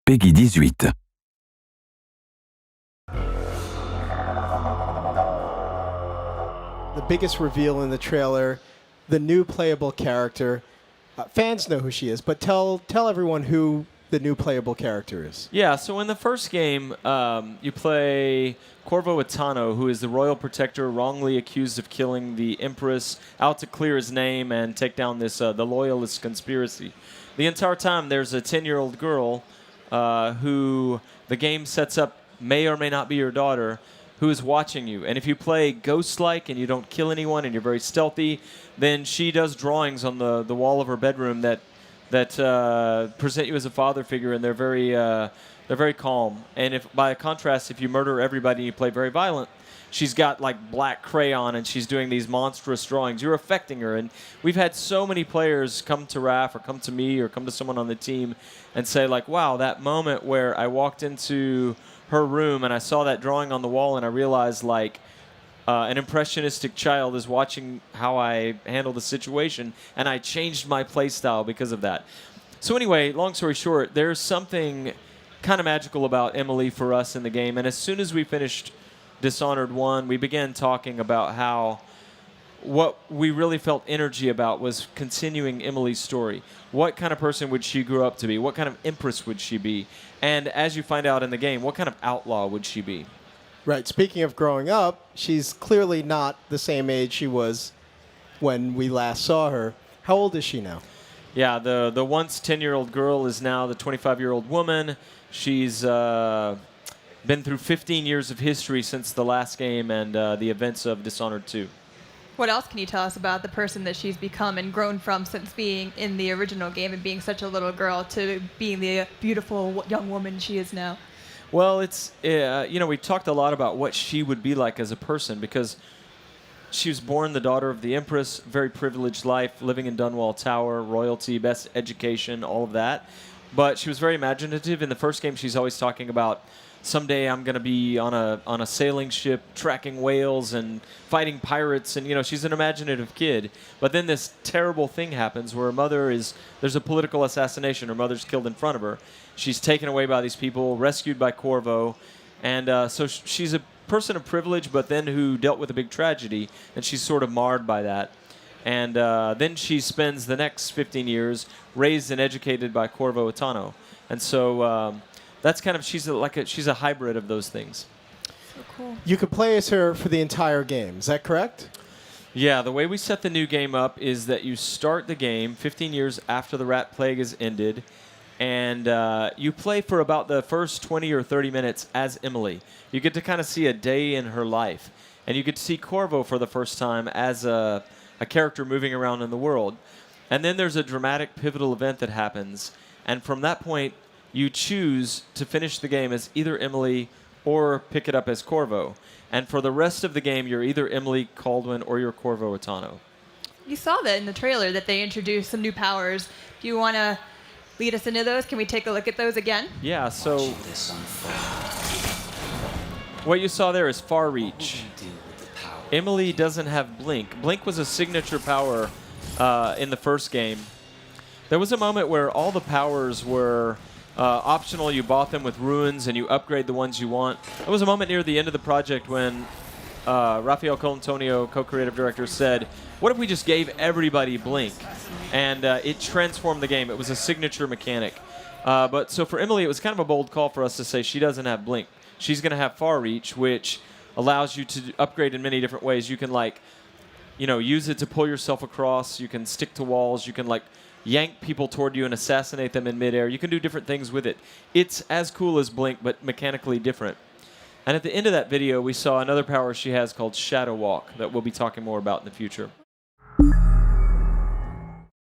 Peggy 18. The biggest reveal in the trailer, the new playable character. Fans know who she is, but tell everyone who the new playable character is. Yeah, so in the first game, you play Corvo Atano, who is the royal protector wrongly accused of killing the Empress, out to clear his name and take down this the Loyalist conspiracy. The entire time, there's a 10-year-old girl who the game sets up may or may not be your daughter, who is watching you. And if you play ghost-like and you don't kill anyone and you're very stealthy, then she does drawings on the wall of her bedroom that present you as a father figure, and they're very calm. And if by contrast, if you murder everybody and you play very violent, she's got like black crayon and she's doing these monstrous drawings. You're affecting her. And we've had so many players come to Raph or come to me or come to someone on the team and say like, wow, that moment where I walked into her room and I saw that drawing on the wall and I realized like an impressionistic child is watching how I handle the situation, and I changed my play style because of that. So anyway, long story short, there's something kind of magical about Emily for us in the game, and as soon as we finished Dishonored 1, we began talking about how what we really felt energy about was continuing Emily's story. What kind of person would she grow up to be? What kind of empress would she be? And as you find out in the game, what kind of outlaw would she be? Right. Speaking of growing up, she's clearly not the same age she was when we last saw her. How old is she now? Yeah, the once 10-year-old girl is now the 25-year-old woman. She's been through 15 years of history since the last game and the events of Dishonored 2. What else can you tell us about the person that she's become and grown from since being in the original game and being such a little girl to being the beautiful young woman she is now? Well, it's, we talked a lot about what she would be like as a person because she was born the daughter of the Empress, very privileged life, living in Dunwall Tower, royalty, best education, all of that. But she was very imaginative. In the first game, she's always talking about, someday I'm going to be on a sailing ship tracking whales and fighting pirates. And, she's an imaginative kid. But then this terrible thing happens where her mother there's a political assassination. Her mother's killed in front of her. She's taken away by these people, rescued by Corvo. And so she's a person of privilege, but then who dealt with a big tragedy. And she's sort of marred by that. And then she spends the next 15 years raised and educated by Corvo Atano. And so that's kind of, she's a hybrid of those things. So cool. You could play as her for the entire game. Is that correct? Yeah, the way we set the new game up is that you start the game 15 years after the Rat Plague has ended, and you play for about the first 20 or 30 minutes as Emily. You get to kind of see a day in her life, and you get to see Corvo for the first time as a character moving around in the world. And then there's a dramatic, pivotal event that happens, and from that point, you choose to finish the game as either Emily or pick it up as Corvo. And for the rest of the game, you're either Emily, Kaldwin, or you're Corvo Atano. You saw that in the trailer that they introduced some new powers. Do you want to lead us into those? Can we take a look at those again? Yeah, so what you saw there is Far Reach. Emily doesn't have Blink. Blink was a signature power in the first game. There was a moment where all the powers were optional. You bought them with ruins and you upgrade the ones you want. There was a moment near the end of the project when Rafael Colantonio, co-creative director, said, what if we just gave everybody Blink? And it transformed the game. It was a signature mechanic. But so for Emily, it was kind of a bold call for us to say she doesn't have Blink. She's going to have Far Reach, which allows you to upgrade in many different ways. You can use it to pull yourself across. You can stick to walls. You can yank people toward you and assassinate them in midair. You can do different things with it. It's as cool as Blink, but mechanically different. And at the end of that video, we saw another power she has called Shadow Walk that we'll be talking more about in the future.